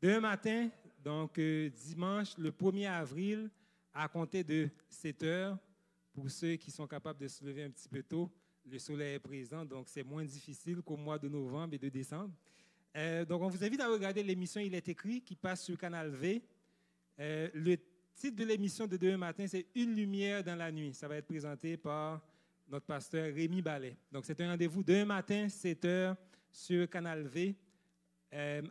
Demain matin, donc dimanche, le 1er avril, à compter de 7 heures, pour ceux qui sont capables de se lever un petit peu tôt, le soleil est présent, donc c'est moins difficile qu'au mois de novembre et de décembre. Donc on vous invite à regarder l'émission Il est écrit qui passe sur Canal V. Le titre de l'émission de demain matin, c'est Une lumière dans la nuit. Ça va être présenté par notre pasteur Rémi Ballet. Donc c'est un rendez-vous demain matin, 7 heures, sur Canal V,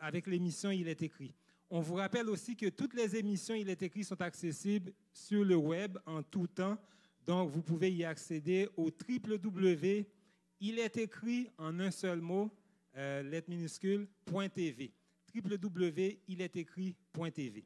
avec l'émission Il est écrit. On vous rappelle aussi que toutes les émissions Il est écrit sont accessibles sur le web en tout temps. Donc, vous pouvez y accéder au www. Il est écrit en un seul mot, lettre minuscule, .tv. www.iletécrit.tv.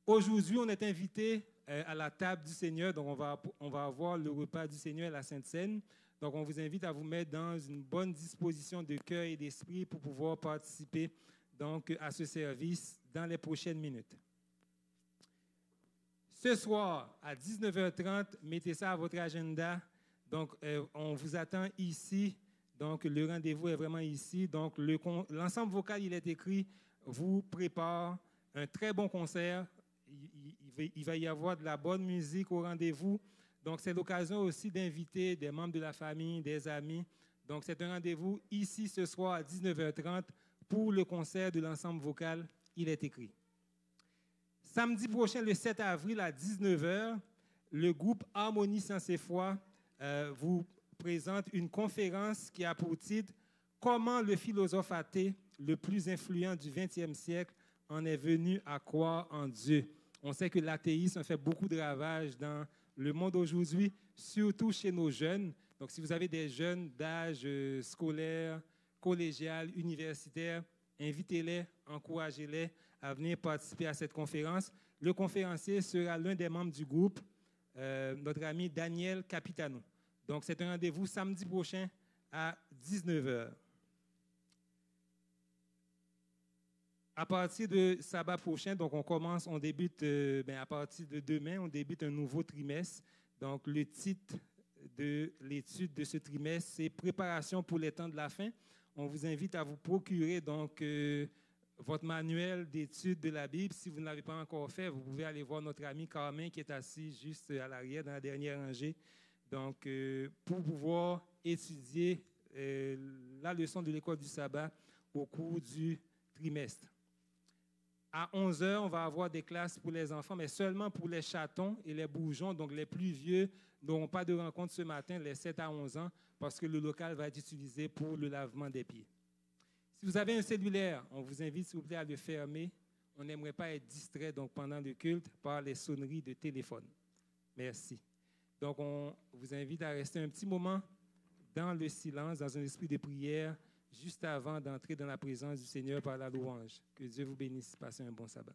Aujourd'hui, on est invité à la table du Seigneur. Donc, on va avoir le repas du Seigneur à la Sainte Seine. Donc, on vous invite à vous mettre dans une bonne disposition de cœur et d'esprit pour pouvoir participer donc, à ce service dans les prochaines minutes. Ce soir, à 19h30, mettez ça à votre agenda. Donc, on vous attend ici. Donc, le rendez-vous est vraiment ici. Donc, l'ensemble vocal, il est écrit, vous prépare un très bon concert. Il va y avoir de la bonne musique au rendez-vous. Donc, c'est l'occasion aussi d'inviter des membres de la famille, des amis. Donc, c'est un rendez-vous ici ce soir à 19h30 pour le concert de l'ensemble vocal, il est écrit. Samedi prochain, le 7 avril à 19h, le groupe Harmonie Sciences et Foi vous présente une conférence qui a pour titre « Comment le philosophe athée, le plus influent du XXe siècle, en est venu à croire en Dieu ». On sait que l'athéisme fait beaucoup de ravages dans le monde aujourd'hui, surtout chez nos jeunes. Donc, si vous avez des jeunes d'âge scolaire, collégial, universitaire, invitez-les, encouragez-les à venir participer à cette conférence. Le conférencier sera l'un des membres du groupe, notre ami Daniel Capitano. Donc, c'est un rendez-vous samedi prochain à 19h. À partir de sabbat prochain, donc on débute, à partir de demain, on débute un nouveau trimestre. Donc, le titre de l'étude de ce trimestre, c'est « Préparation pour les temps de la fin ». On vous invite à vous procurer donc votre manuel d'études de la Bible. Si vous ne l'avez pas encore fait, vous pouvez aller voir notre ami Carmen qui est assis juste à l'arrière, dans la dernière rangée. Donc, pour pouvoir étudier la leçon de l'école du sabbat au cours du trimestre. À 11h, on va avoir des classes pour les enfants, mais seulement pour les chatons et les bourgeons. Donc, les plus vieux n'auront pas de rencontre ce matin, les 7 à 11 ans, parce que le local va être utilisé pour le lavement des pieds. Si vous avez un cellulaire, on vous invite, s'il vous plaît, à le fermer. On n'aimerait pas être distrait donc, pendant le culte par les sonneries de téléphone. Merci. Donc, on vous invite à rester un petit moment dans le silence, dans un esprit de prière, juste avant d'entrer dans la présence du Seigneur par la louange. Que Dieu vous bénisse. Passez un bon sabbat.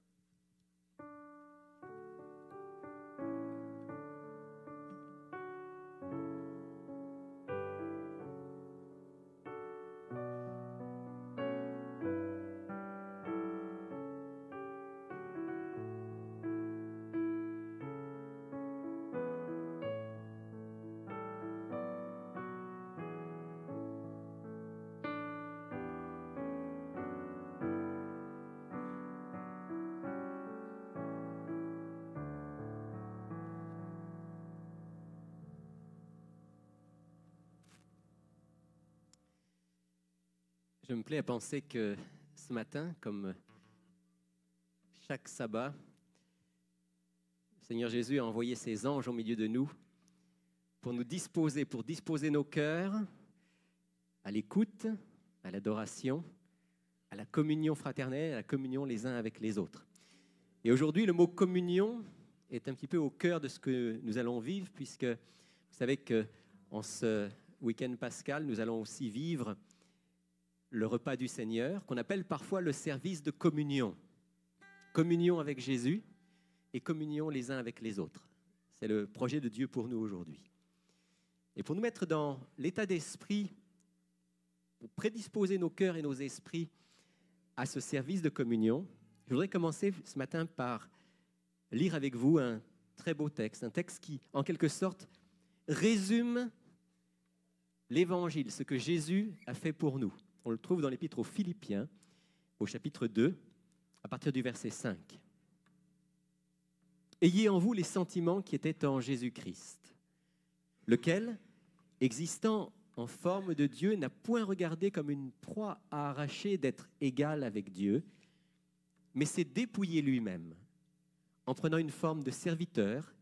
Je me plais à penser que ce matin, comme chaque sabbat, le Seigneur Jésus a envoyé ses anges au milieu de nous pour nous disposer, pour disposer nos cœurs à l'écoute, à l'adoration, à la communion fraternelle, à la communion les uns avec les autres. Et aujourd'hui, le mot communion est un petit peu au cœur de ce que nous allons vivre, puisque vous savez qu'en ce week-end pascal, nous allons aussi vivre le repas du Seigneur, qu'on appelle parfois le service de communion. Communion avec Jésus et communion les uns avec les autres. C'est le projet de Dieu pour nous aujourd'hui. Et pour nous mettre dans l'état d'esprit, pour prédisposer nos cœurs et nos esprits à ce service de communion, je voudrais commencer ce matin par lire avec vous un très beau texte, un texte qui, en quelque sorte, résume l'Évangile, ce que Jésus a fait pour nous. On le trouve dans l'Épître aux Philippiens, au chapitre 2, à partir du verset 5. « Ayez en vous les sentiments qui étaient en Jésus-Christ, lequel, existant en forme de Dieu, n'a point regardé comme une proie à arracher d'être égal avec Dieu, mais s'est dépouillé lui-même, en prenant une forme de serviteur,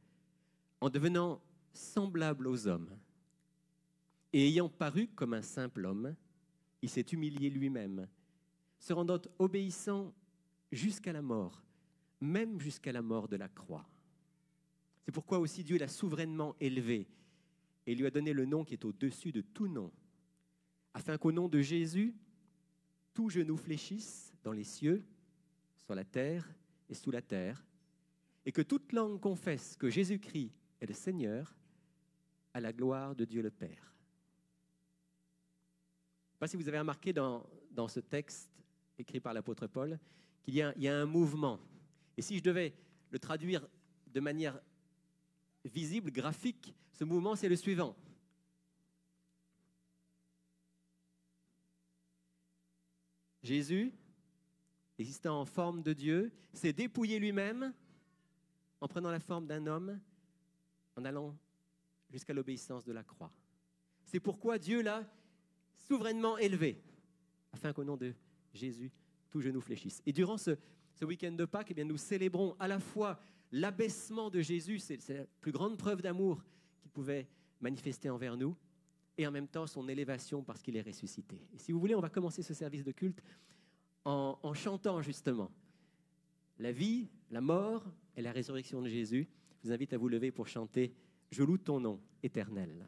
en devenant semblable aux hommes. Et ayant paru comme un simple homme, il s'est humilié lui-même, se rendant obéissant jusqu'à la mort, même jusqu'à la mort de la croix. C'est pourquoi aussi Dieu l'a souverainement élevé et lui a donné le nom qui est au-dessus de tout nom, afin qu'au nom de Jésus, tout genou fléchisse dans les cieux, sur la terre et sous la terre, et que toute langue confesse que Jésus-Christ est le Seigneur, à la gloire de Dieu le Père. Je ne sais pas si vous avez remarqué dans ce texte écrit par l'apôtre Paul qu'il y a un mouvement. Et si je devais le traduire de manière visible, graphique, ce mouvement, c'est le suivant. Jésus, existant en forme de Dieu, s'est dépouillé lui-même en prenant la forme d'un homme, en allant jusqu'à l'obéissance de la croix. C'est pourquoi Dieu l'a souverainement élevé, afin qu'au nom de Jésus, tout genou fléchisse. Et durant ce week-end de Pâques, eh bien, nous célébrons à la fois l'abaissement de Jésus, c'est la plus grande preuve d'amour qu'il pouvait manifester envers nous, et en même temps son élévation parce qu'il est ressuscité. Et si vous voulez, on va commencer ce service de culte en chantant justement la vie, la mort et la résurrection de Jésus. Je vous invite à vous lever pour chanter « Je loue ton nom éternel ».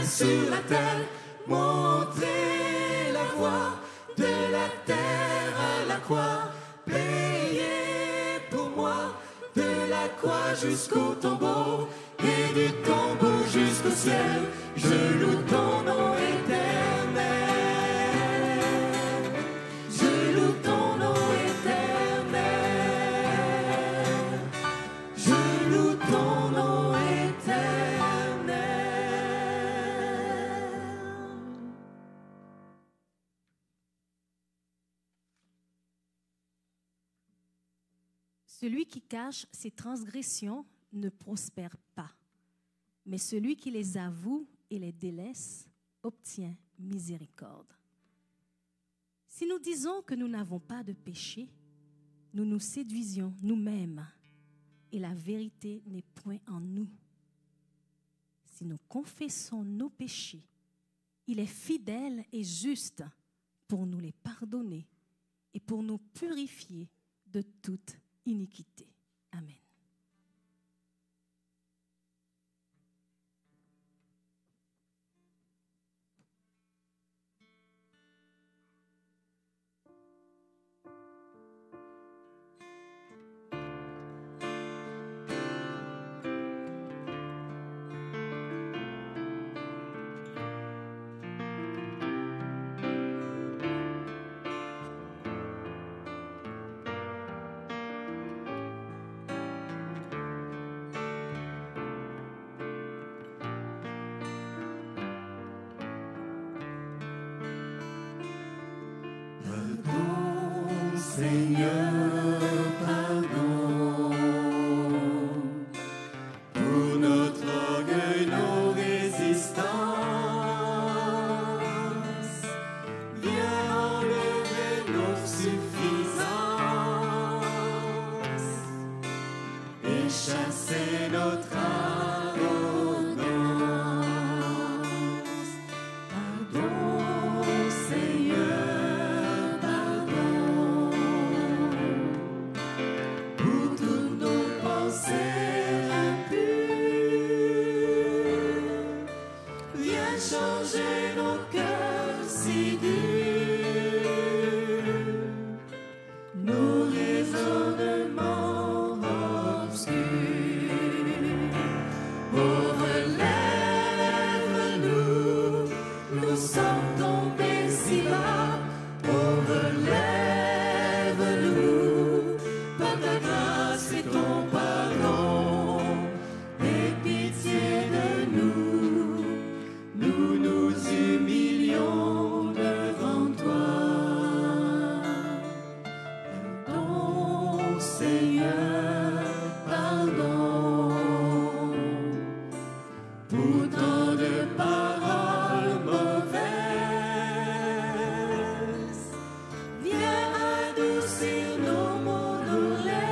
Sur la terre, montrer la voie de la terre à la croix, payer pour moi de la croix jusqu'au tombeau et du tombeau jusqu'au ciel. Je loue ton nom éternel. Je loue ton nom éternel. Je loue ton nom éternel. Celui qui cache ses transgressions ne prospère pas, mais celui qui les avoue et les délaisse obtient miséricorde. Si nous disons que nous n'avons pas de péché, nous nous séduisions nous-mêmes et la vérité n'est point en nous. Si nous confessons nos péchés, il est fidèle et juste pour nous les pardonner et pour nous purifier de toute iniquité. Amen. Seigneur, pardon pour notre orgueil, nos résistances. Viens enlever nos suffisances et chasser notre arrogance. Pardon, Seigneur, pardon pour toutes nos pensées impures. Viens changer nos cœurs si durs, nos raisonnements obscurs. Oh, relève-nous, nous sommes tombés si bas. Oh, relève-nous, par ta grâce et ton pardon, aie pitié de nous. Nous nous humilions devant toi. Pardon, Seigneur, pardon pour tant de paroles mauvaises. Viens adoucir nos mots, nos lèvres,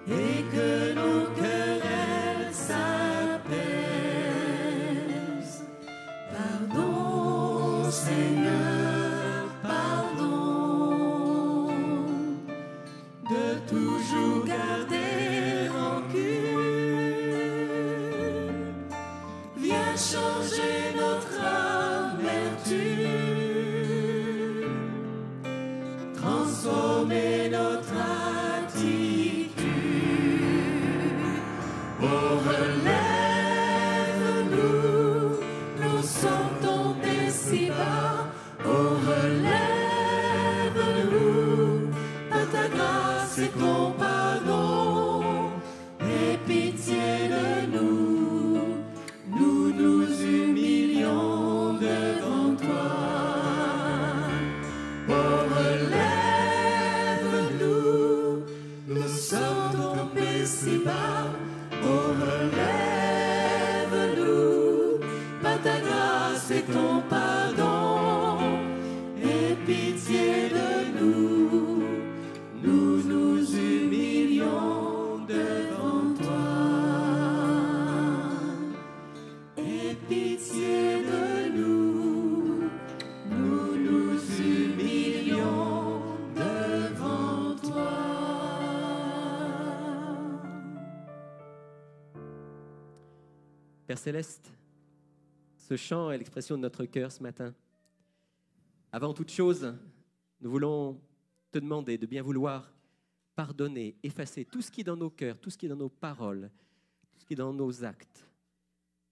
et que nos querelles s'apaisent. Pardon, Seigneur, pardon de toujours garder rancune. Viens changer notre amertume, transformer notre attitude. Oh, relève-nous, nous sommes tombés si bas. Oh, relève-nous, par ta grâce et ton pardon, aie pitié de nous. Nous nous humilions devant toi. Oh, relève-nous, nous sommes tombés si bas. Oh, relève-nous, par ta grâce et ton pardon, aie pitié de nous. Nous nous humilions devant toi. Aie pitié de nous. Nous nous humilions devant toi. Père Céleste, ce chant est l'expression de notre cœur ce matin. Avant toute chose, nous voulons te demander de bien vouloir pardonner, effacer tout ce qui est dans nos cœurs, tout ce qui est dans nos paroles, tout ce qui est dans nos actes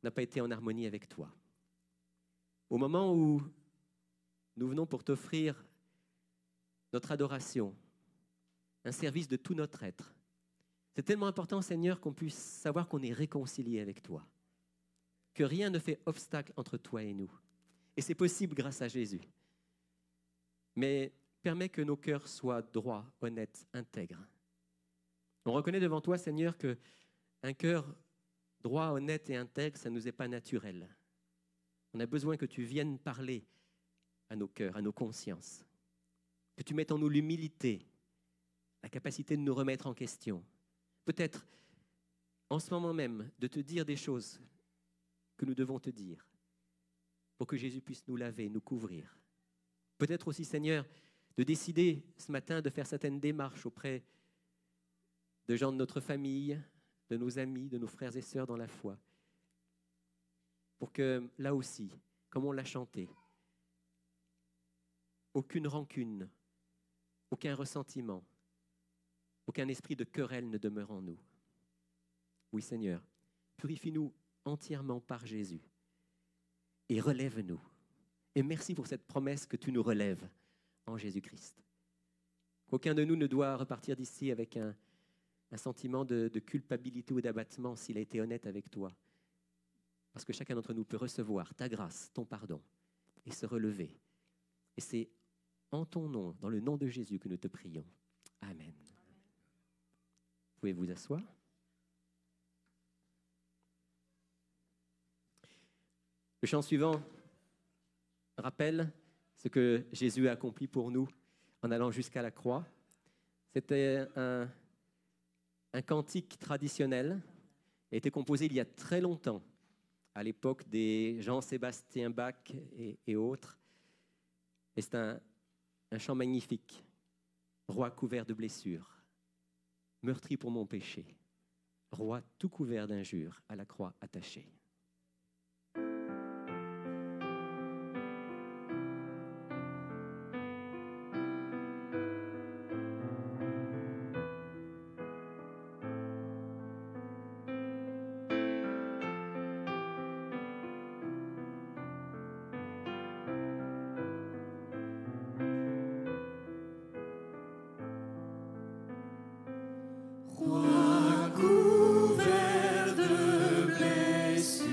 n'a pas été en harmonie avec toi. Au moment où nous venons pour t'offrir notre adoration, un service de tout notre être, c'est tellement important, Seigneur, qu'on puisse savoir qu'on est réconcilié avec toi, que rien ne fait obstacle entre toi et nous. Et c'est possible grâce à Jésus. Mais permets que nos cœurs soient droits, honnêtes, intègres. On reconnaît devant toi, Seigneur, que un cœur droit, honnête et intègre, ça ne nous est pas naturel. On a besoin que tu viennes parler à nos cœurs, à nos consciences. Que tu mettes en nous l'humilité, la capacité de nous remettre en question. Peut-être, en ce moment même, de te dire des choses que nous devons te dire pour que Jésus puisse nous laver, nous couvrir. Peut-être aussi, Seigneur, de décider ce matin de faire certaines démarches auprès de gens de notre famille, de nos amis, de nos frères et sœurs dans la foi, pour que, là aussi, comme on l'a chanté, aucune rancune, aucun ressentiment, aucun esprit de querelle ne demeure en nous. Oui, Seigneur, purifie-nous entièrement par Jésus et relève-nous. Et merci pour cette promesse que tu nous relèves en Jésus-Christ. Qu'aucun de nous ne doit repartir d'ici avec un sentiment de culpabilité ou d'abattement s'il a été honnête avec toi. Parce que chacun d'entre nous peut recevoir ta grâce, ton pardon et se relever. Et c'est en ton nom, dans le nom de Jésus que nous te prions. Amen. Vous pouvez vous asseoir. Le chant suivant rappelle ce que Jésus a accompli pour nous en allant jusqu'à la croix. C'était un cantique traditionnel, a été composé il y a très longtemps, à l'époque des Jean-Sébastien Bach et autres. Et c'est un chant magnifique. Roi couvert de blessures, meurtri pour mon péché, roi tout couvert d'injures, à la croix attaché. Roi couvert de blessures,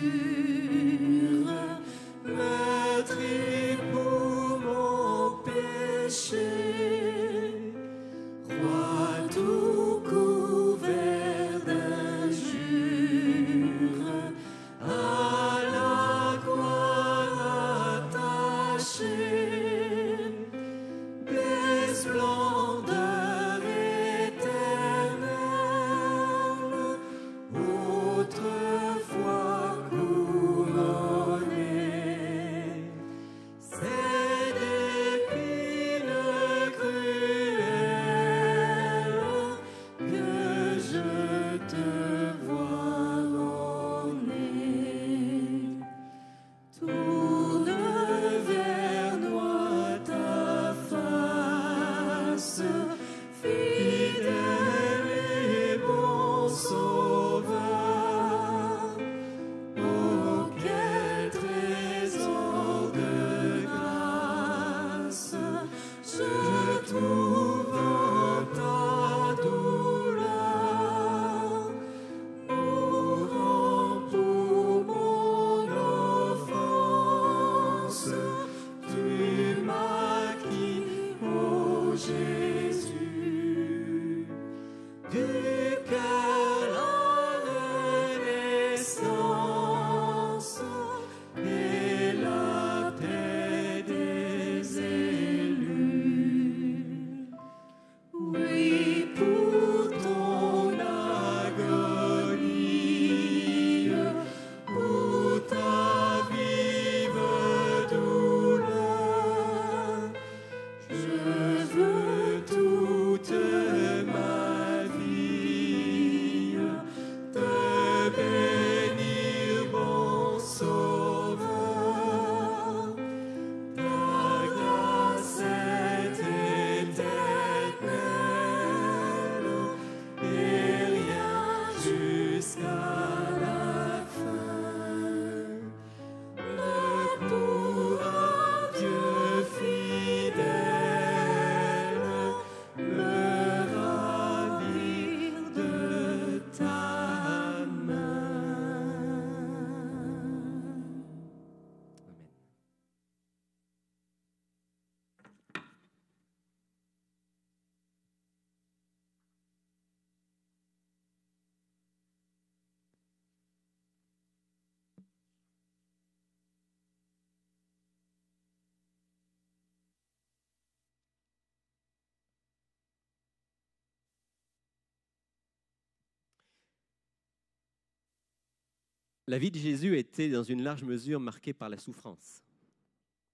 La vie de Jésus était dans une large mesure marquée par la souffrance,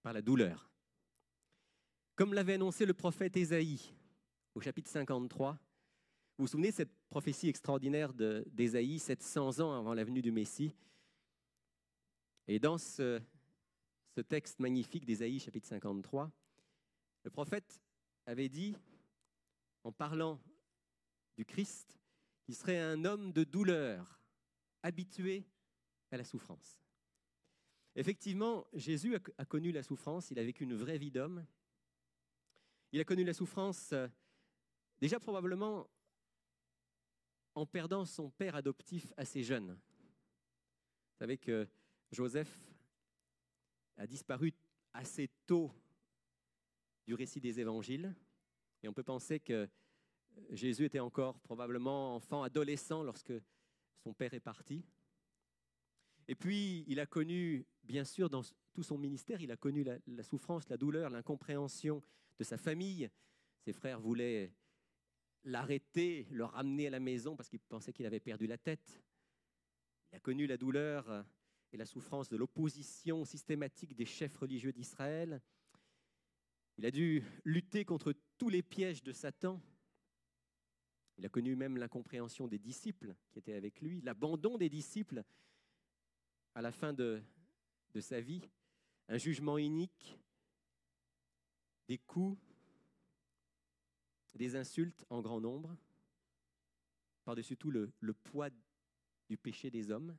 par la douleur. Comme l'avait annoncé le prophète Ésaïe au chapitre 53, vous vous souvenez de cette prophétie extraordinaire d'Ésaïe, 700 ans avant la venue du Messie. Et dans ce texte magnifique d'Ésaïe, chapitre 53, le prophète avait dit, en parlant du Christ, qu'il serait un homme de douleur, habitué à la souffrance. Effectivement, Jésus a connu la souffrance, il a vécu une vraie vie d'homme. Il a connu la souffrance, déjà probablement en perdant son père adoptif assez jeune. Vous savez que Joseph a disparu assez tôt du récit des évangiles, et on peut penser que Jésus était encore probablement enfant, adolescent lorsque son père est parti. Et puis, il a connu, bien sûr, dans tout son ministère, il a connu la souffrance, la douleur, l'incompréhension de sa famille. Ses frères voulaient l'arrêter, le ramener à la maison parce qu'ils pensaient qu'il avait perdu la tête. Il a connu la douleur et la souffrance de l'opposition systématique des chefs religieux d'Israël. Il a dû lutter contre tous les pièges de Satan. Il a connu même l'incompréhension des disciples qui étaient avec lui, l'abandon des disciples à la fin de sa vie, un jugement inique, des coups, des insultes en grand nombre, par-dessus tout le poids du péché des hommes.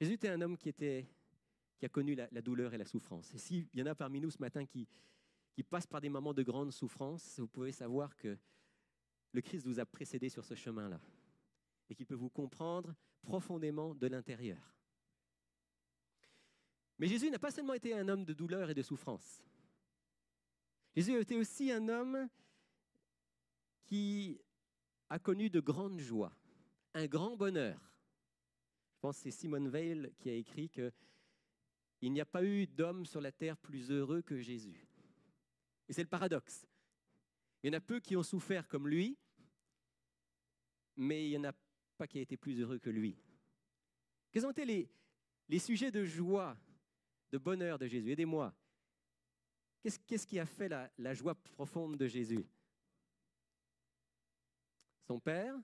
Jésus était un homme qui a connu la douleur et la souffrance. Et s'il y en a parmi nous ce matin qui passent par des moments de grande souffrance, vous pouvez savoir que le Christ vous a précédé sur ce chemin-là et qu'il peut vous comprendre profondément de l'intérieur. Mais Jésus n'a pas seulement été un homme de douleur et de souffrance. Jésus a été aussi un homme qui a connu de grandes joies, un grand bonheur. Je pense que c'est Simone Weil qui a écrit qu'il n'y a pas eu d'homme sur la terre plus heureux que Jésus. Et c'est le paradoxe. Il y en a peu qui ont souffert comme lui, mais il n'y en a pas qui a été plus heureux que lui. Quels ont été les sujets de joie, de bonheur de Jésus? Aidez-moi. Qu'est-ce qui a fait la joie profonde de Jésus? Son Père,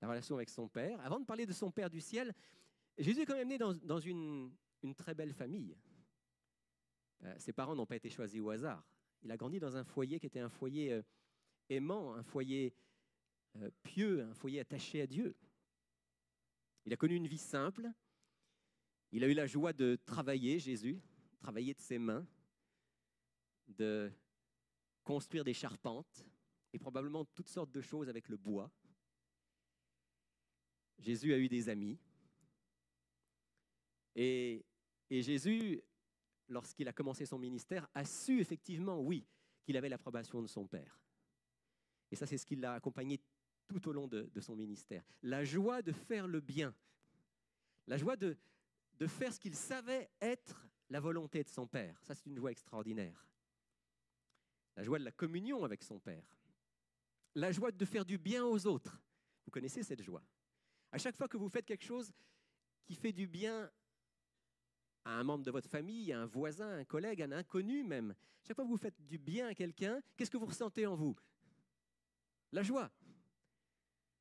la relation avec son Père. Avant de parler de son Père du ciel, Jésus est quand même né dans une très belle famille. Ses parents n'ont pas été choisis au hasard. Il a grandi dans un foyer qui était un foyer aimant, un foyer pieux, un foyer attaché à Dieu. Il a connu une vie simple. Il a eu la joie de travailler, Jésus, travailler de ses mains, de construire des charpentes et probablement toutes sortes de choses avec le bois. Jésus a eu des amis. Et Jésus, lorsqu'il a commencé son ministère, a su effectivement, oui, qu'il avait l'approbation de son Père. Et ça, c'est ce qui l'a accompagné tout au long de son ministère. La joie de faire le bien, la joie de faire ce qu'il savait être la volonté de son Père. Ça, c'est une joie extraordinaire. La joie de la communion avec son Père. La joie de faire du bien aux autres. Vous connaissez cette joie. À chaque fois que vous faites quelque chose qui fait du bien à un membre de votre famille, à un voisin, à un collègue, à un inconnu même, chaque fois que vous faites du bien à quelqu'un, qu'est-ce que vous ressentez en vous? La joie.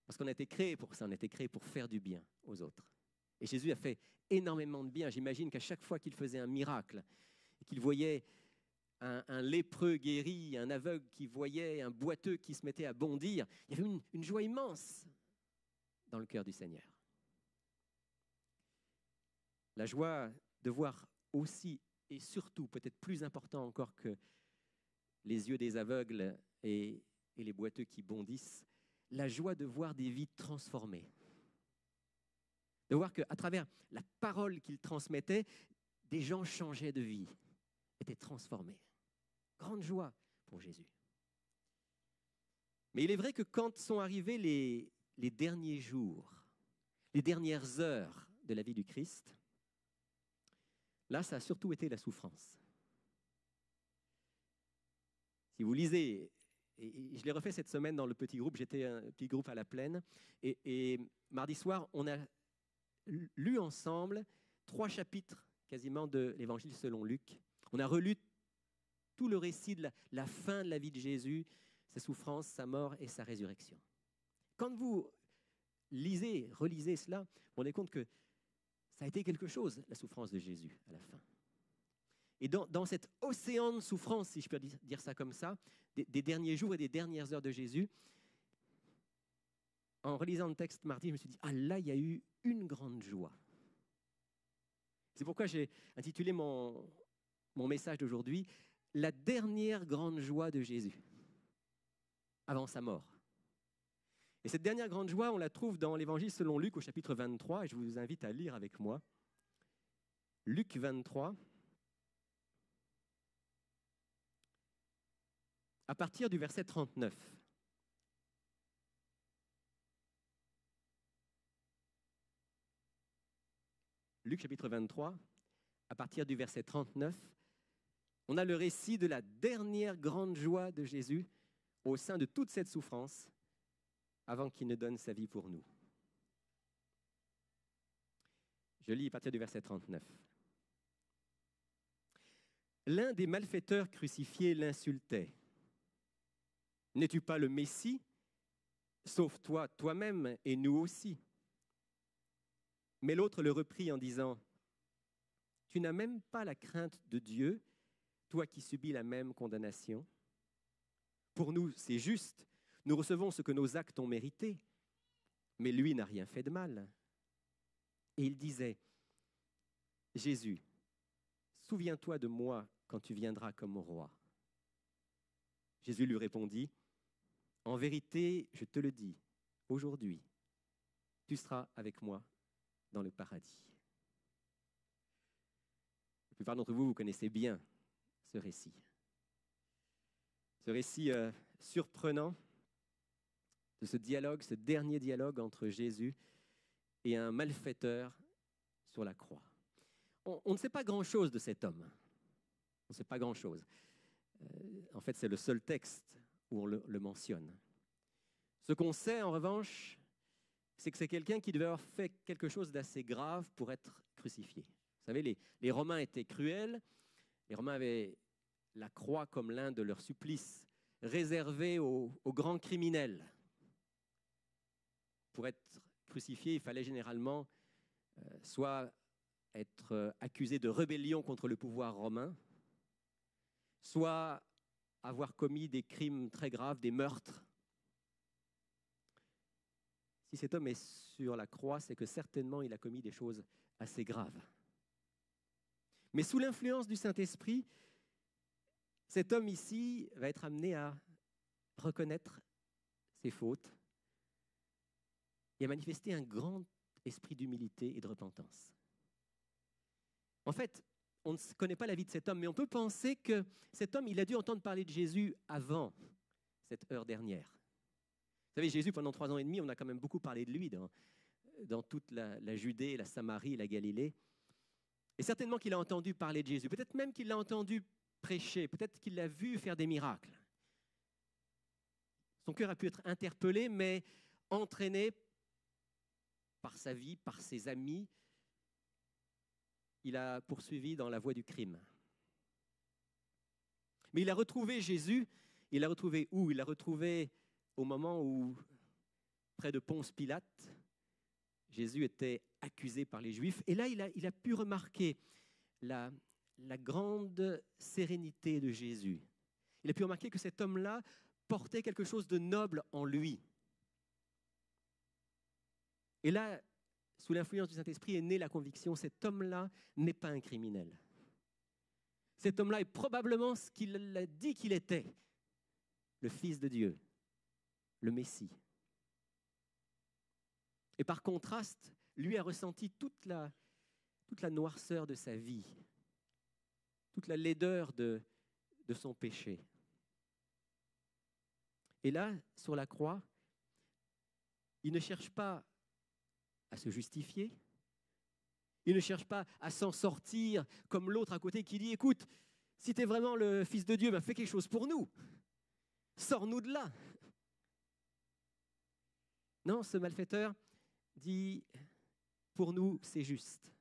Parce qu'on a été créé pour ça, on a été créé pour faire du bien aux autres. Et Jésus a fait énormément de bien. J'imagine qu'à chaque fois qu'il faisait un miracle, et qu'il voyait un lépreux guéri, un aveugle qui voyait, un boiteux qui se mettait à bondir, il y avait une joie immense dans le cœur du Seigneur. La joie de voir aussi, et surtout, peut-être plus important encore que les yeux des aveugles et les boiteux qui bondissent, la joie de voir des vies transformées. De voir qu'à travers la parole qu'il transmettait, des gens changeaient de vie, étaient transformés. Grande joie pour Jésus. Mais il est vrai que quand sont arrivés les derniers jours, les dernières heures de la vie du Christ, là, ça a surtout été la souffrance. Si vous lisez, et je l'ai refait cette semaine dans le petit groupe, j'étais un petit groupe à la Plaine, et mardi soir, on a lu ensemble 3 chapitres quasiment de l'Évangile selon Luc. On a relu tout le récit de la fin de la vie de Jésus, sa souffrance, sa mort et sa résurrection. Quand vous lisez, relisez cela, vous vous rendez compte que ça a été quelque chose, la souffrance de Jésus à la fin. Et dans cet océan de souffrance, si je peux dire ça comme ça, des derniers jours et des dernières heures de Jésus, en relisant le texte mardi, je me suis dit, ah là, il y a eu une grande joie. C'est pourquoi j'ai intitulé mon message d'aujourd'hui « La dernière grande joie de Jésus » avant sa mort. Et cette dernière grande joie, on la trouve dans l'Évangile selon Luc au chapitre 23, et je vous invite à lire avec moi. Luc 23, à partir du verset 39. Luc chapitre 23, à partir du verset 39, on a le récit de la dernière grande joie de Jésus au sein de toute cette souffrance avant qu'il ne donne sa vie pour nous. Je lis à partir du verset 39. L'un des malfaiteurs crucifiés l'insultait. « N'es-tu pas le Messie? Sauve-toi toi-même et nous aussi. » Mais l'autre le reprit en disant, « Tu n'as même pas la crainte de Dieu, toi qui subis la même condamnation. Pour nous, c'est juste, nous recevons ce que nos actes ont mérité, mais lui n'a rien fait de mal. » Et il disait, « Jésus, souviens-toi de moi quand tu viendras comme roi. » Jésus lui répondit, « En vérité, je te le dis, aujourd'hui, tu seras avec moi dans le paradis. » La plupart d'entre vous, vous connaissez bien ce récit. Ce récit surprenant de ce dialogue, ce dernier dialogue entre Jésus et un malfaiteur sur la croix. On ne sait pas grand-chose de cet homme. On ne sait pas grand-chose. En fait, c'est le seul texte où on le mentionne. Ce qu'on sait, en revanche, c'est que c'est quelqu'un qui devait avoir fait quelque chose d'assez grave pour être crucifié. Vous savez, les Romains étaient cruels. Les Romains avaient la croix comme l'un de leurs supplices réservé aux grands criminels. Pour être crucifié, il fallait généralement soit être accusé de rébellion contre le pouvoir romain, soit avoir commis des crimes très graves, des meurtres. Si cet homme est sur la croix, c'est que certainement il a commis des choses assez graves. Mais sous l'influence du Saint-Esprit, cet homme ici va être amené à reconnaître ses fautes et à manifester un grand esprit d'humilité et de repentance. En fait, on ne connaît pas la vie de cet homme, mais on peut penser que cet homme, il a dû entendre parler de Jésus avant cette heure dernière. Vous savez, Jésus, pendant 3 ans et demi, on a quand même beaucoup parlé de lui dans toute la Judée, la Samarie, la Galilée. Et certainement qu'il a entendu parler de Jésus. Peut-être même qu'il l'a entendu prêcher. Peut-être qu'il l'a vu faire des miracles. Son cœur a pu être interpellé, mais entraîné par sa vie, par ses amis. Il a poursuivi dans la voie du crime. Mais il a retrouvé Jésus. Il l'a retrouvé où? Il l'a retrouvé au moment où, près de Ponce Pilate, Jésus était accusé par les Juifs. Et là, il a pu remarquer la grande sérénité de Jésus. Il a pu remarquer que cet homme-là portait quelque chose de noble en lui. Et là, sous l'influence du Saint-Esprit, est née la conviction, cet homme-là n'est pas un criminel. Cet homme-là est probablement ce qu'il a dit qu'il était, le Fils de Dieu, le Messie. Et par contraste, lui a ressenti toute la noirceur de sa vie, toute la laideur de son péché. Et là, sur la croix, il ne cherche pas à se justifier, il ne cherche pas à s'en sortir comme l'autre à côté qui dit « Écoute, si tu es vraiment le Fils de Dieu, ben fais quelque chose pour nous, sors-nous de là ». Non, ce malfaiteur dit pour nous, c'est juste.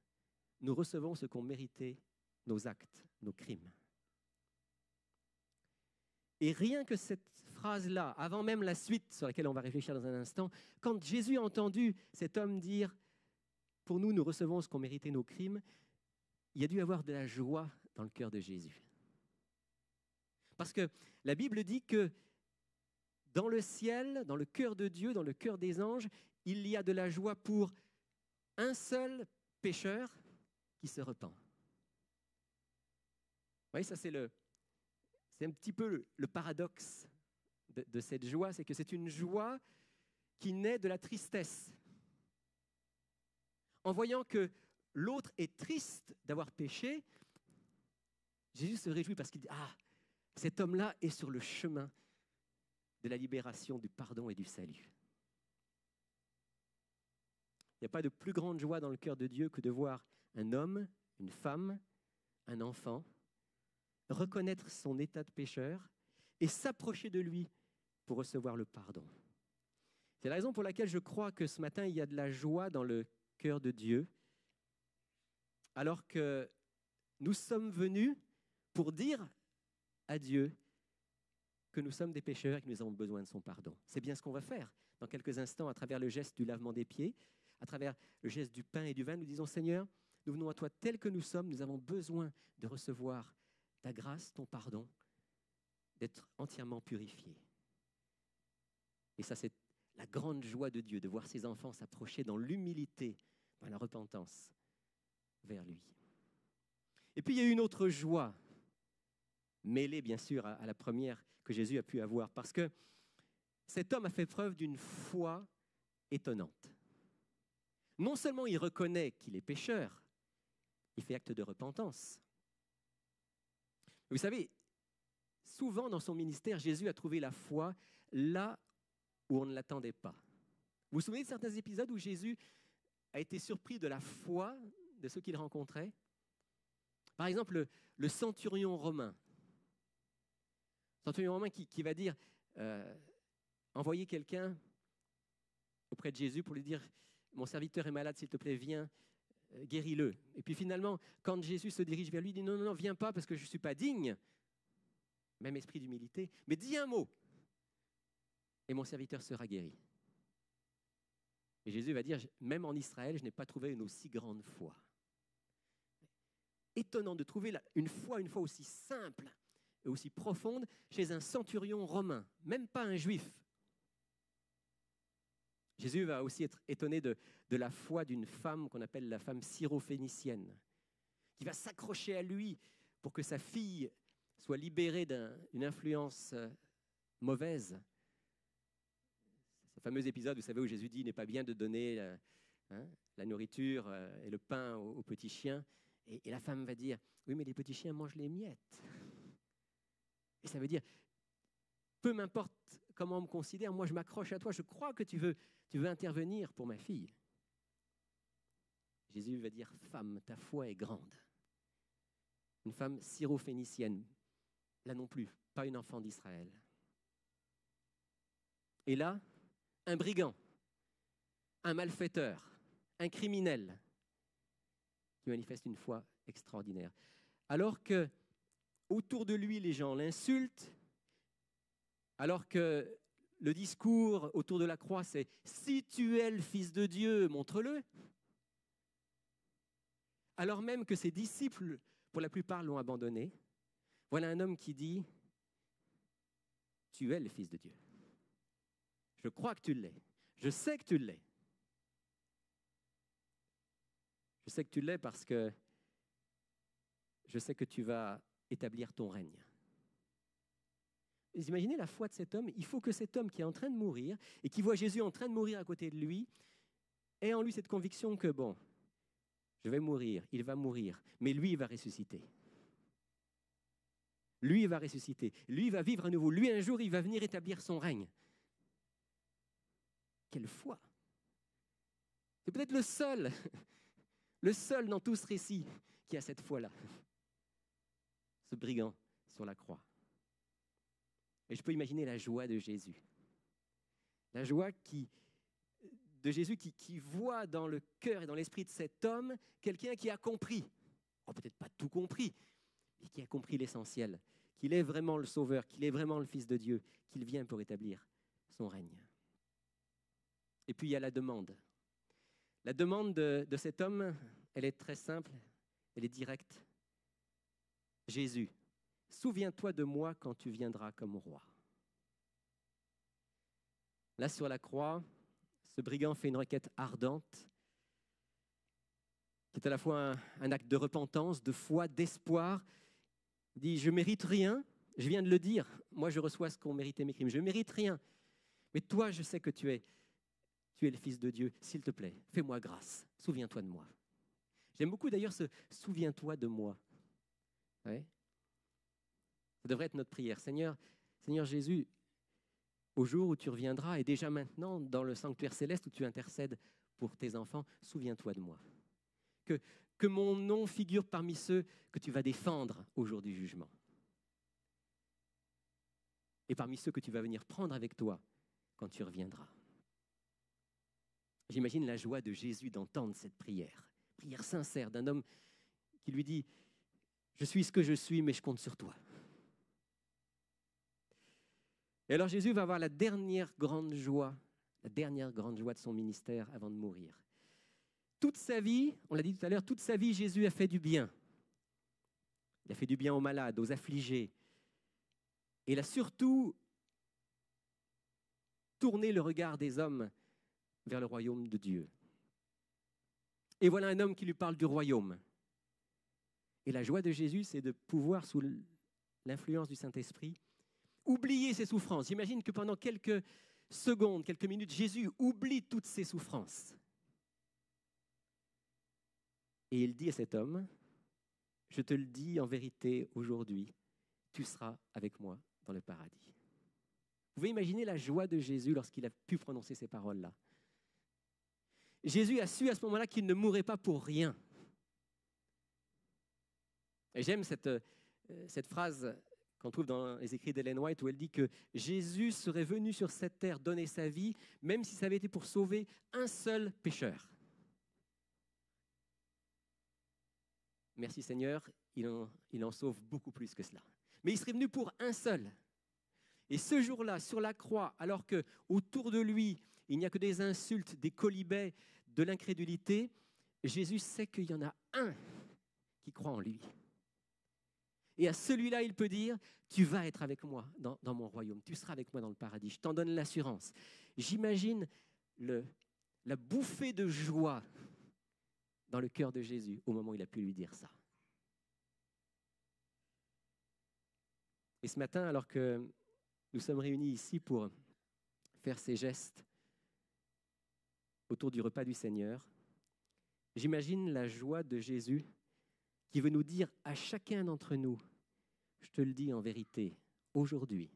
Nous recevons ce qu'ont mérité nos actes, nos crimes. Et rien que cette phrase-là, avant même la suite sur laquelle on va réfléchir dans un instant, quand Jésus a entendu cet homme dire « Pour nous, nous recevons ce qu'ont mérité nos crimes », il y a dû avoir de la joie dans le cœur de Jésus. Parce que la Bible dit que dans le ciel, dans le cœur de Dieu, dans le cœur des anges, il y a de la joie pour un seul pécheur qui se repent. Vous voyez, ça c'est un petit peu le paradoxe de cette joie, c'est que c'est une joie qui naît de la tristesse. En voyant que l'autre est triste d'avoir péché, Jésus se réjouit parce qu'il dit « Ah, cet homme-là est sur le chemin de la libération, du pardon et du salut. » Il n'y a pas de plus grande joie dans le cœur de Dieu que de voir un homme, une femme, un enfant reconnaître son état de pécheur et s'approcher de lui pour recevoir le pardon. C'est la raison pour laquelle je crois que ce matin, il y a de la joie dans le cœur de Dieu, alors que nous sommes venus pour dire à Dieu que nous sommes des pécheurs et que nous avons besoin de son pardon. C'est bien ce qu'on va faire dans quelques instants à travers le geste du lavement des pieds, à travers le geste du pain et du vin. Nous disons, Seigneur, nous venons à toi tels que nous sommes, nous avons besoin de recevoir ta grâce, ton pardon, d'être entièrement purifiés. Et ça, c'est la grande joie de Dieu, de voir ses enfants s'approcher dans l'humilité, dans la repentance vers lui. Et puis, il y a une autre joie, mêlée bien sûr à la première que Jésus a pu avoir, parce que cet homme a fait preuve d'une foi étonnante. Non seulement il reconnaît qu'il est pécheur, il fait acte de repentance. Vous savez, souvent dans son ministère, Jésus a trouvé la foi là où on ne l'attendait pas. Vous vous souvenez de certains épisodes où Jésus a été surpris de la foi de ceux qu'il rencontrait? Par exemple, le centurion romain. Le centurion romain qui va dire, envoyer quelqu'un auprès de Jésus pour lui dire « Mon serviteur est malade, s'il te plaît, viens, guéris-le. » Et puis finalement, quand Jésus se dirige vers lui, il dit « Non, non, non, viens pas parce que je ne suis pas digne. » Même esprit d'humilité. Mais dis un mot et mon serviteur sera guéri. Et Jésus va dire, même en Israël, je n'ai pas trouvé une aussi grande foi. Étonnant de trouver une foi aussi simple et aussi profonde chez un centurion romain, même pas un juif. Jésus va aussi être étonné de la foi d'une femme qu'on appelle la femme syrophénicienne, qui va s'accrocher à lui pour que sa fille soit libérée d'une influence mauvaise. Ce fameux épisode, vous savez, où Jésus dit « Il n'est pas bien de donner la nourriture et le pain aux petits chiens ». Et la femme va dire « Oui, mais les petits chiens mangent les miettes. » Et ça veut dire « Peu m'importe comment on me considère, moi je m'accroche à toi, je crois que tu veux intervenir pour ma fille. » Jésus va dire « Femme, ta foi est grande. » Une femme syrophénicienne, là non plus, pas une enfant d'Israël. Et là, un brigand, un malfaiteur, un criminel qui manifeste une foi extraordinaire. Alors que autour de lui, les gens l'insultent, alors que le discours autour de la croix, c'est « Si tu es le Fils de Dieu, montre-le ». Alors même que ses disciples, pour la plupart, l'ont abandonné, voilà un homme qui dit « Tu es le Fils de Dieu. Je crois que tu l'es. Je sais que tu l'es. Je sais que tu l'es parce que je sais que tu vas établir ton règne. » Vous imaginez la foi de cet homme? Il faut que cet homme qui est en train de mourir et qui voit Jésus en train de mourir à côté de lui ait en lui cette conviction que, bon, je vais mourir, il va mourir, mais lui, il va ressusciter. Lui, il va ressusciter. Lui, il va vivre à nouveau. Lui, un jour, il va venir établir son règne. Quelle foi! C'est peut-être le seul dans tout ce récit qui a cette foi-là. Ce brigand sur la croix. Et je peux imaginer la joie de Jésus. La joie de Jésus qui voit dans le cœur et dans l'esprit de cet homme quelqu'un qui a compris, peut-être pas tout compris, mais qui a compris l'essentiel, qu'il est vraiment le Sauveur, qu'il est vraiment le Fils de Dieu, qu'il vient pour établir son règne. Et puis il y a la demande. La demande de cet homme, elle est très simple, elle est directe. Jésus, souviens-toi de moi quand tu viendras comme roi. Là, sur la croix, ce brigand fait une requête ardente, qui est à la fois un acte de repentance, de foi, d'espoir. Il dit, je ne mérite rien, je viens de le dire, moi je reçois ce qu'ont mérité mes crimes, je ne mérite rien. Mais toi, je sais que tu es le Fils de Dieu, s'il te plaît, fais-moi grâce, souviens-toi de moi. J'aime beaucoup d'ailleurs ce « souviens-toi de moi ». Ouais. Ça devrait être notre prière. Seigneur Jésus, au jour où tu reviendras, et déjà maintenant dans le sanctuaire céleste où tu intercèdes pour tes enfants, souviens-toi de moi. Que mon nom figure parmi ceux que tu vas défendre au jour du jugement. Et parmi ceux que tu vas venir prendre avec toi quand tu reviendras. J'imagine la joie de Jésus d'entendre cette prière sincère d'un homme qui lui dit « Je suis ce que je suis, mais je compte sur toi ». Et alors Jésus va avoir la dernière grande joie de son ministère avant de mourir. Toute sa vie, on l'a dit tout à l'heure, toute sa vie, Jésus a fait du bien. Il a fait du bien aux malades, aux affligés. Et il a surtout tourné le regard des hommes vers le royaume de Dieu. Et voilà un homme qui lui parle du royaume. Et la joie de Jésus, c'est de pouvoir, sous l'influence du Saint-Esprit, oublier ses souffrances. J'imagine que pendant quelques secondes, quelques minutes, Jésus oublie toutes ses souffrances. Et il dit à cet homme, « Je te le dis en vérité aujourd'hui, tu seras avec moi dans le paradis. » Vous pouvez imaginer la joie de Jésus lorsqu'il a pu prononcer ces paroles-là. Jésus a su à ce moment-là qu'il ne mourrait pas pour rien. Et j'aime cette phrase qu'on trouve dans les écrits d'Ellen White où elle dit que Jésus serait venu sur cette terre donner sa vie, même si ça avait été pour sauver un seul pécheur. Merci Seigneur, il en sauve beaucoup plus que cela. Mais il serait venu pour un seul. Et ce jour-là, sur la croix, alors qu'autour de lui, il n'y a que des insultes, des quolibets, de l'incrédulité, Jésus sait qu'il y en a un qui croit en lui. Et à celui-là, il peut dire, tu vas être avec moi dans mon royaume, tu seras avec moi dans le paradis, je t'en donne l'assurance. J'imagine la bouffée de joie dans le cœur de Jésus au moment où il a pu lui dire ça. Et ce matin, alors que nous sommes réunis ici pour faire ces gestes autour du repas du Seigneur, j'imagine la joie de Jésus qui veut nous dire à chacun d'entre nous, je te le dis en vérité, aujourd'hui,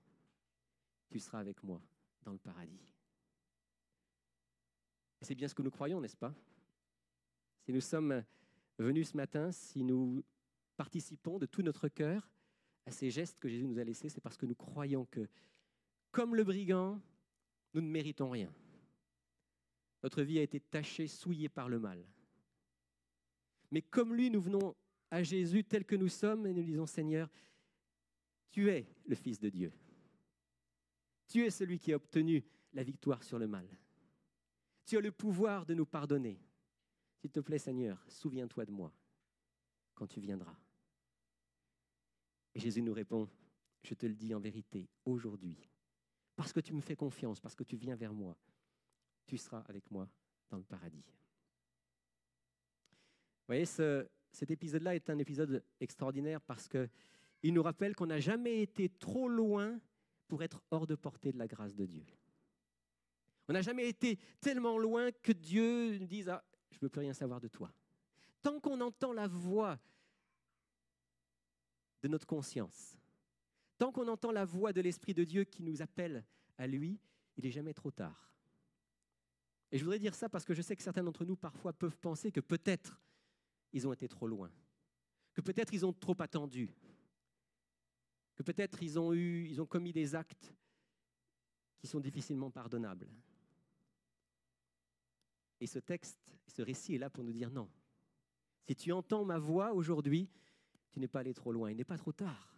tu seras avec moi dans le paradis. Et c'est bien ce que nous croyons, n'est-ce pas? Si nous sommes venus ce matin, si nous participons de tout notre cœur à ces gestes que Jésus nous a laissés, c'est parce que nous croyons que, comme le brigand, nous ne méritons rien. Notre vie a été tachée, souillée par le mal. Mais comme lui, nous venons à Jésus tel que nous sommes et nous disons, Seigneur, tu es le Fils de Dieu. Tu es celui qui a obtenu la victoire sur le mal. Tu as le pouvoir de nous pardonner. S'il te plaît, Seigneur, souviens-toi de moi quand tu viendras. Et Jésus nous répond, je te le dis en vérité, aujourd'hui, parce que tu me fais confiance, parce que tu viens vers moi, tu seras avec moi dans le paradis. Vous voyez, cet épisode-là est un épisode extraordinaire parce qu'il nous rappelle qu'on n'a jamais été trop loin pour être hors de portée de la grâce de Dieu. On n'a jamais été tellement loin que Dieu nous dise « Ah, je ne veux plus rien savoir de toi ». Tant qu'on entend la voix de notre conscience, tant qu'on entend la voix de l'Esprit de Dieu qui nous appelle à lui, il n'est jamais trop tard. Et je voudrais dire ça parce que je sais que certains d'entre nous parfois peuvent penser que peut-être ils ont été trop loin, que peut-être ils ont trop attendu, que peut-être ils ont commis des actes qui sont difficilement pardonnables. Et ce texte, ce récit est là pour nous dire non. Si tu entends ma voix aujourd'hui, tu n'es pas allé trop loin, il n'est pas trop tard.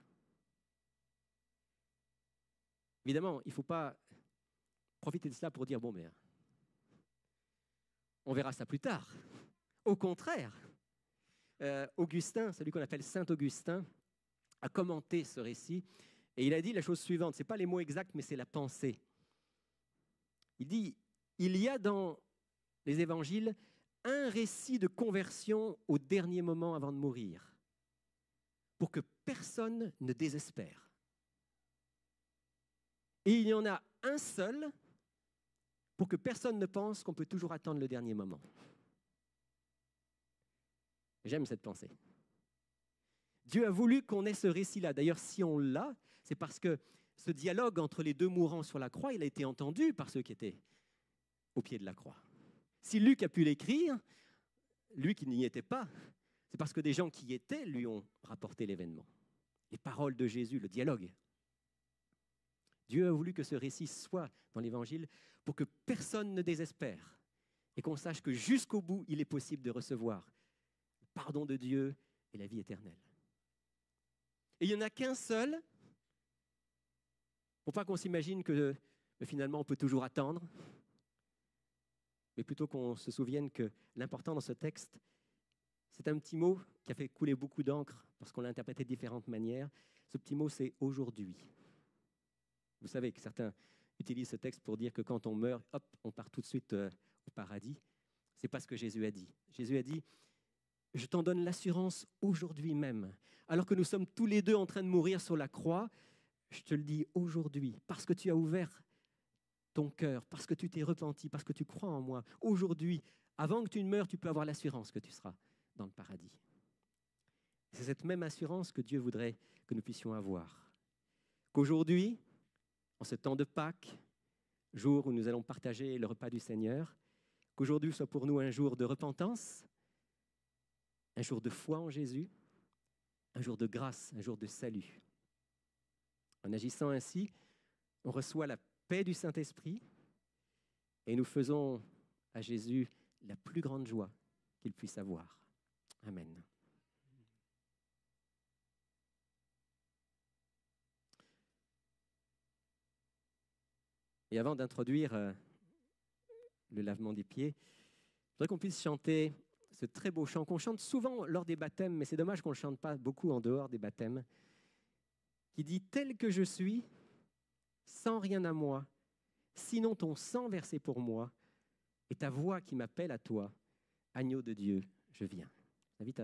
Évidemment, il ne faut pas profiter de cela pour dire, bon, mais on verra ça plus tard. Au contraire, Augustin, celui qu'on appelle Saint Augustin, a commenté ce récit et il a dit la chose suivante, ce n'est pas les mots exacts, mais c'est la pensée. Il dit, il y a dans les évangiles un récit de conversion au dernier moment avant de mourir, pour que personne ne désespère. Et il y en a un seul pour que personne ne pense qu'on peut toujours attendre le dernier moment. J'aime cette pensée. Dieu a voulu qu'on ait ce récit-là. D'ailleurs, si on l'a, c'est parce que ce dialogue entre les deux mourants sur la croix, il a été entendu par ceux qui étaient au pied de la croix. Si Luc a pu l'écrire, lui qui n'y était pas, c'est parce que des gens qui y étaient lui ont rapporté l'événement. Les paroles de Jésus, le dialogue. Dieu a voulu que ce récit soit dans l'Évangile pour que personne ne désespère et qu'on sache que jusqu'au bout, il est possible de recevoir le pardon de Dieu et la vie éternelle. Et il n'y en a qu'un seul, pour pas qu'on s'imagine que finalement on peut toujours attendre, mais plutôt qu'on se souvienne que l'important dans ce texte, c'est un petit mot qui a fait couler beaucoup d'encre parce qu'on l'a interprété de différentes manières. Ce petit mot, c'est « aujourd'hui ». Vous savez que certains utilisent ce texte pour dire que quand on meurt, hop, on part tout de suite au paradis. Ce n'est pas ce que Jésus a dit. Jésus a dit, je t'en donne l'assurance aujourd'hui même. Alors que nous sommes tous les deux en train de mourir sur la croix, je te le dis aujourd'hui, parce que tu as ouvert ton cœur, parce que tu t'es repenti, parce que tu crois en moi. Aujourd'hui, avant que tu ne meures, tu peux avoir l'assurance que tu seras dans le paradis. C'est cette même assurance que Dieu voudrait que nous puissions avoir. Qu'aujourd'hui, en ce temps de Pâques, jour où nous allons partager le repas du Seigneur, qu'aujourd'hui soit pour nous un jour de repentance, un jour de foi en Jésus, un jour de grâce, un jour de salut. En agissant ainsi, on reçoit la paix du Saint-Esprit et nous faisons à Jésus la plus grande joie qu'il puisse avoir. Amen. Et avant d'introduire le lavement des pieds, je voudrais qu'on puisse chanter ce très beau chant qu'on chante souvent lors des baptêmes, mais c'est dommage qu'on ne le chante pas beaucoup en dehors des baptêmes, qui dit « Tel que je suis, sans rien à moi, sinon ton sang versé pour moi, et ta voix qui m'appelle à toi, agneau de Dieu, je viens. » Je t'invite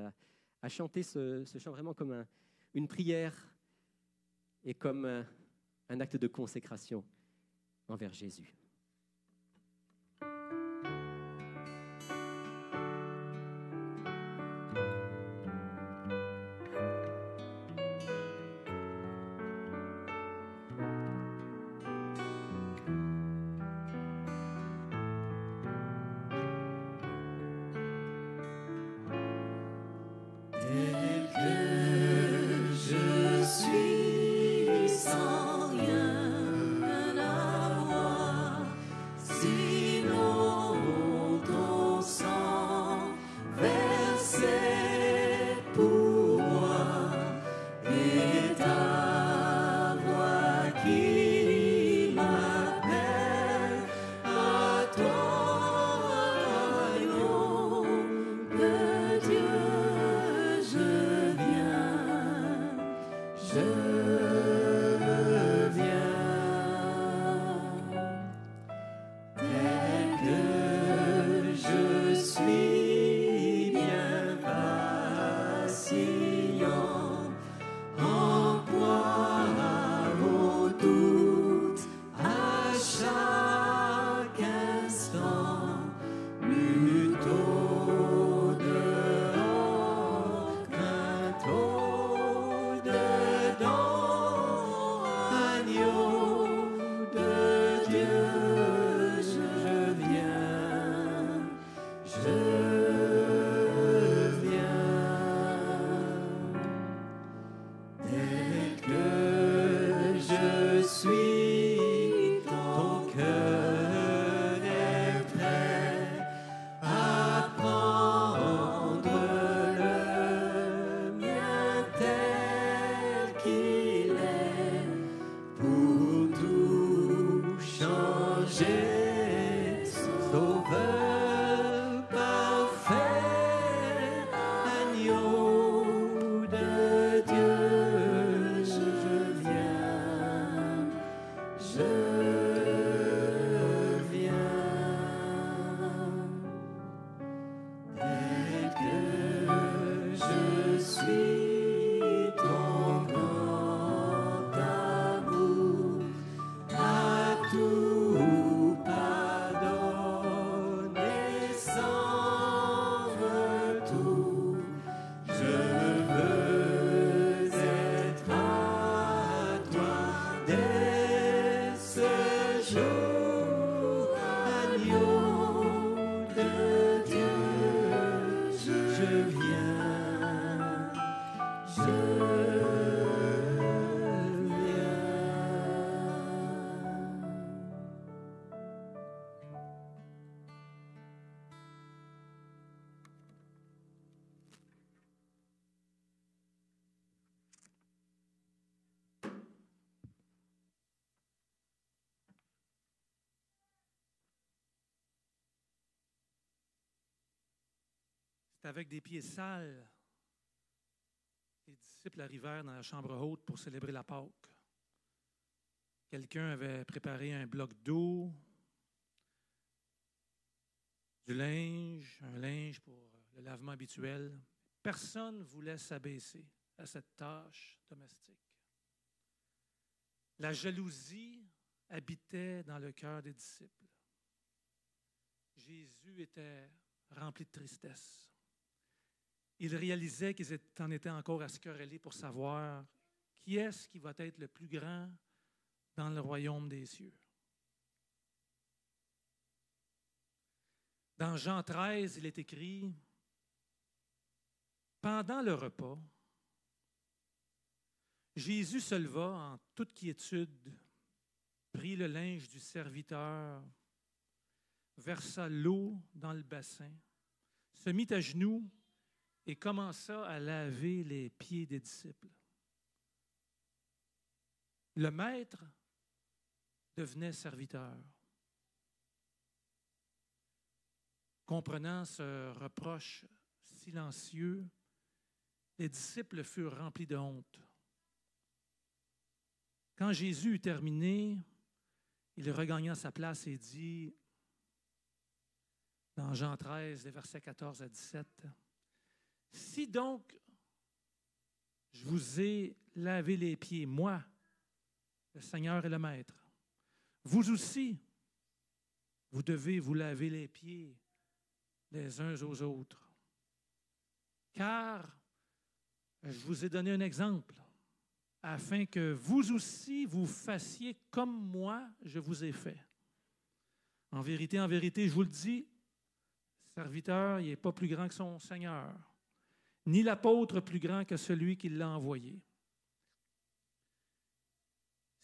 à chanter ce chant vraiment comme une prière et comme un acte de consécration envers Jésus. Je avec des pieds sales, les disciples arrivèrent dans la chambre haute pour célébrer la Pâque. Quelqu'un avait préparé un bloc d'eau, du linge, un linge pour le lavement habituel. Personne ne voulait s'abaisser à cette tâche domestique. La jalousie habitait dans le cœur des disciples. Jésus était rempli de tristesse. Il réalisait qu'ils en étaient encore à se quereller pour savoir qui est-ce qui va être le plus grand dans le royaume des cieux. Dans Jean 13, il est écrit « Pendant le repas, Jésus se leva en toute quiétude, prit le linge du serviteur, versa l'eau dans le bassin, se mit à genoux et commença à laver les pieds des disciples. Le maître devenait serviteur. Comprenant ce reproche silencieux, les disciples furent remplis de honte. Quand Jésus eut terminé, il regagna sa place et dit, dans Jean 13, les versets 14 à 17, « Si donc je vous ai lavé les pieds, moi, le Seigneur et le Maître, vous aussi, vous devez vous laver les pieds les uns aux autres. Car je vous ai donné un exemple, afin que vous aussi vous fassiez comme moi je vous ai fait. En vérité, je vous le dis, le serviteur, il n'est pas plus grand que son Seigneur, ni l'apôtre plus grand que celui qui l'a envoyé.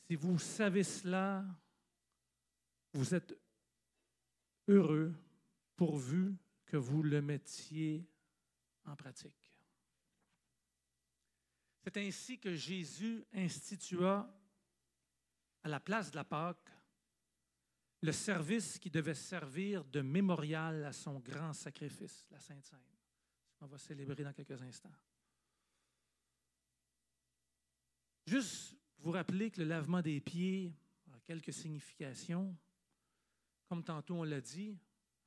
Si vous savez cela, vous êtes heureux pourvu que vous le mettiez en pratique. » C'est ainsi que Jésus institua à la place de la Pâque le service qui devait servir de mémorial à son grand sacrifice, la Sainte Seine, qu'on va célébrer dans quelques instants. Juste vous rappeler que le lavement des pieds a quelques significations. Comme tantôt on l'a dit,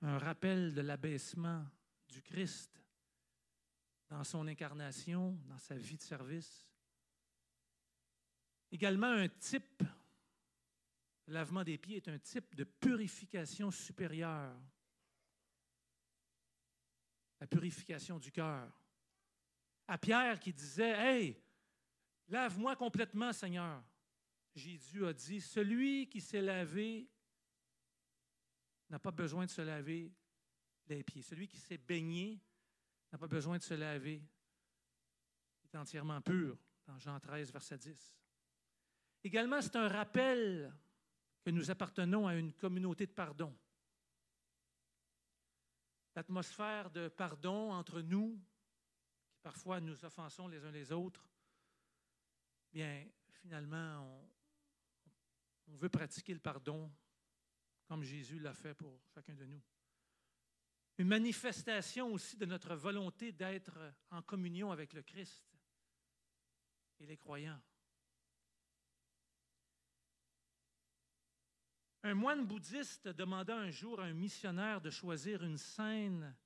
un rappel de l'abaissement du Christ dans son incarnation, dans sa vie de service. Également un type, le lavement des pieds est un type de purification supérieure. La purification du cœur. À Pierre qui disait, « Hey, lave-moi complètement, Seigneur. » Jésus a dit, « Celui qui s'est lavé n'a pas besoin de se laver les pieds. Celui qui s'est baigné n'a pas besoin de se laver. Il est entièrement pur. » Dans Jean 13, verset 10. Également, c'est un rappel que nous appartenons à une communauté de pardon. L'atmosphère de pardon entre nous, qui parfois nous offensons les uns les autres, bien, finalement, on veut pratiquer le pardon comme Jésus l'a fait pour chacun de nous. Une manifestation aussi de notre volonté d'être en communion avec le Christ et les croyants. Un moine bouddhiste demanda un jour à un missionnaire de choisir une scène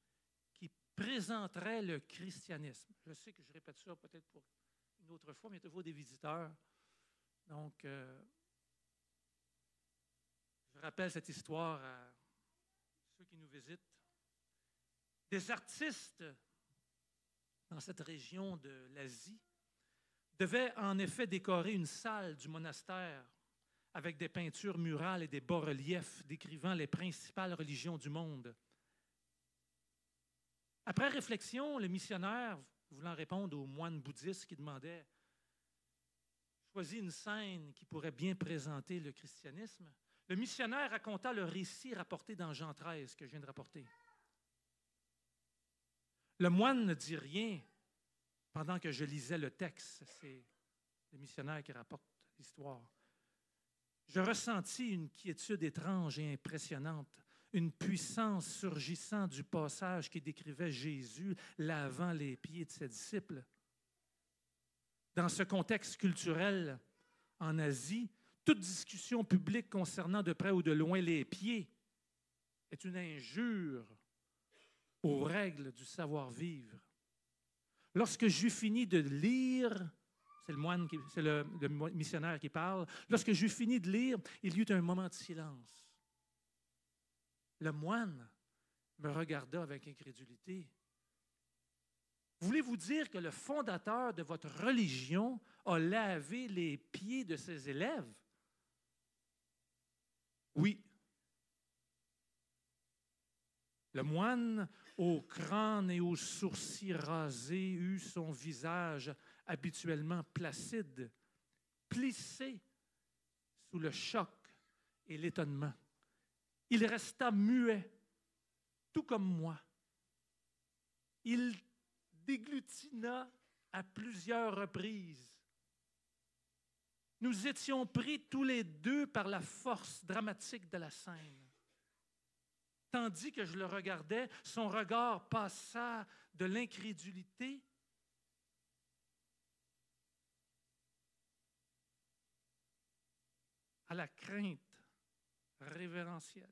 qui présenterait le christianisme. Je sais que je répète ça peut-être pour une autre fois, mais il y a toujours des visiteurs. Donc, je rappelle cette histoire à ceux qui nous visitent. Des artistes dans cette région de l'Asie devaient en effet décorer une salle du monastère avec des peintures murales et des bas-reliefs décrivant les principales religions du monde. Après réflexion, le missionnaire, voulant répondre au moine bouddhiste qui demandait « Choisis une scène qui pourrait bien présenter le christianisme », le missionnaire raconta le récit rapporté dans Jean 13 que je viens de rapporter. Le moine ne dit rien pendant que je lisais le texte. C'est le missionnaire qui rapporte l'histoire. Je ressentis une quiétude étrange et impressionnante. une puissance surgissant du passage qui décrivait Jésus lavant les pieds de ses disciples. Dans ce contexte culturel en Asie, toute discussion publique concernant de près ou de loin les pieds est une injure aux règles du savoir-vivre. Lorsque j'eus fini de lire, c'est le missionnaire qui parle, lorsque j'eus fini de lire, il y eut un moment de silence. Le moine me regarda avec incrédulité. Voulez-vous dire que le fondateur de votre religion a lavé les pieds de ses élèves? Oui. Le moine, au crâne et aux sourcils rasés, eut son visage habituellement placide, plissé sous le choc et l'étonnement. Il resta muet, tout comme moi. Il déglutina à plusieurs reprises. Nous étions pris tous les deux par la force dramatique de la scène. Tandis que je le regardais, son regard passa de l'incrédulité à la crainte révérentielle.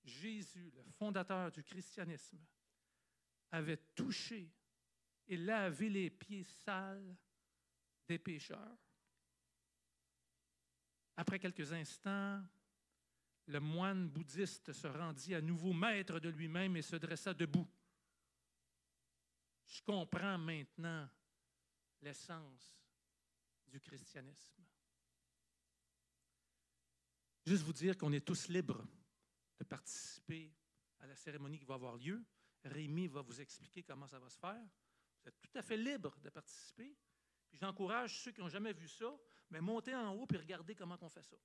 Jésus, le fondateur du christianisme, avait touché et lavé les pieds sales des pécheurs. Après quelques instants, le moine bouddhiste se rendit à nouveau maître de lui-même et se dressa debout. Je comprends maintenant l'essence du christianisme. Juste vous dire qu'on est tous libres de participer à la cérémonie qui va avoir lieu. Rémi va vous expliquer comment ça va se faire. Vous êtes tout à fait libre de participer. Puis j'encourage ceux qui n'ont jamais vu ça, mais montez en haut et regardez comment on fait ça.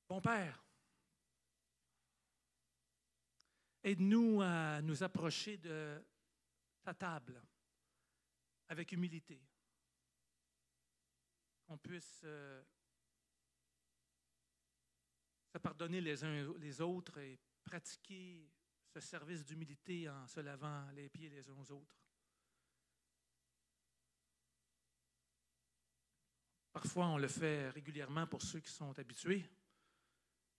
Bon Père, aide-nous à nous approcher de ta table avec humilité. Qu'on puisse se pardonner les uns les autres et pratiquer ce service d'humilité en se lavant les pieds les uns aux autres. Parfois, on le fait régulièrement pour ceux qui sont habitués.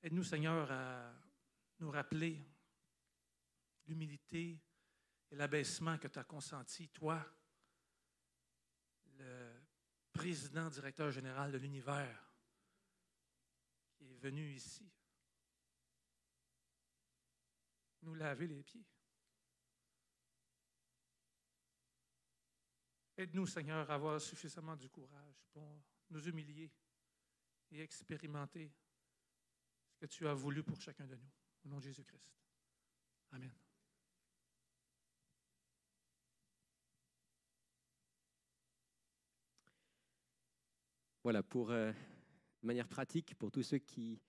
Aide-nous, Seigneur, à nous rappeler l'humilité et l'abaissement que tu as consenti, toi, le président, directeur général de l'univers, qui est venu ici nous laver les pieds. Aide-nous, Seigneur, à avoir suffisamment du courage pour nous humilier et expérimenter ce que tu as voulu pour chacun de nous. Au nom de Jésus-Christ. Amen. Voilà, de manière pratique, pour tous ceux qui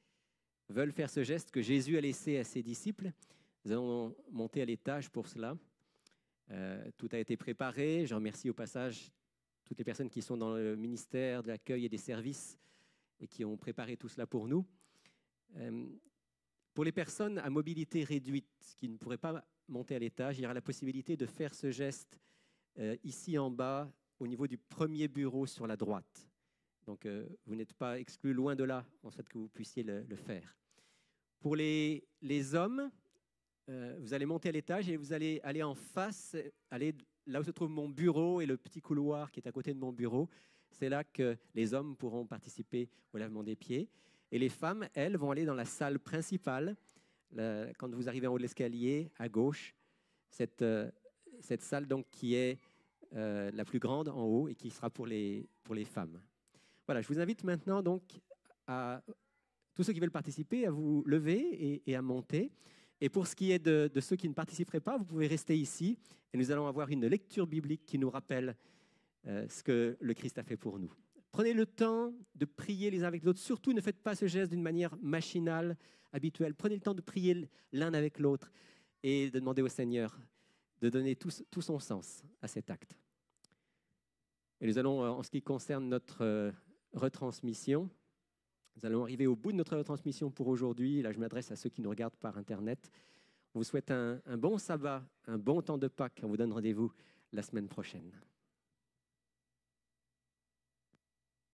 veulent faire ce geste que Jésus a laissé à ses disciples, nous allons monter à l'étage pour cela. Tout a été préparé. Je remercie au passage toutes les personnes qui sont dans le ministère de l'accueil et des services et qui ont préparé tout cela pour nous. Pour les personnes à mobilité réduite qui ne pourraient pas monter à l'étage, il y aura la possibilité de faire ce geste ici en bas, au niveau du premier bureau sur la droite. Donc, vous n'êtes pas exclus loin de là, en fait, que vous puissiez le faire. Pour les hommes, vous allez monter à l'étage et vous allez aller en face, aller là où se trouve mon bureau et le petit couloir qui est à côté de mon bureau. C'est là que les hommes pourront participer au lavement des pieds. Et les femmes, elles, vont aller dans la salle principale, quand vous arrivez en haut de l'escalier, à gauche, cette salle donc, qui est la plus grande en haut et qui sera pour les femmes. Voilà, je vous invite maintenant donc à tous ceux qui veulent participer à vous lever et à monter. Et pour ce qui est de ceux qui ne participeraient pas, vous pouvez rester ici et nous allons avoir une lecture biblique qui nous rappelle ce que le Christ a fait pour nous. Prenez le temps de prier les uns avec les autres. Surtout, ne faites pas ce geste d'une manière machinale, habituelle. Prenez le temps de prier l'un avec l'autre et de demander au Seigneur de donner tout son sens à cet acte. Et nous allons, en ce qui concerne notre retransmission, nous allons arriver au bout de notre retransmission pour aujourd'hui. Là, je m'adresse à ceux qui nous regardent par Internet. On vous souhaite un bon sabbat, un bon temps de Pâques. On vous donne rendez-vous la semaine prochaine.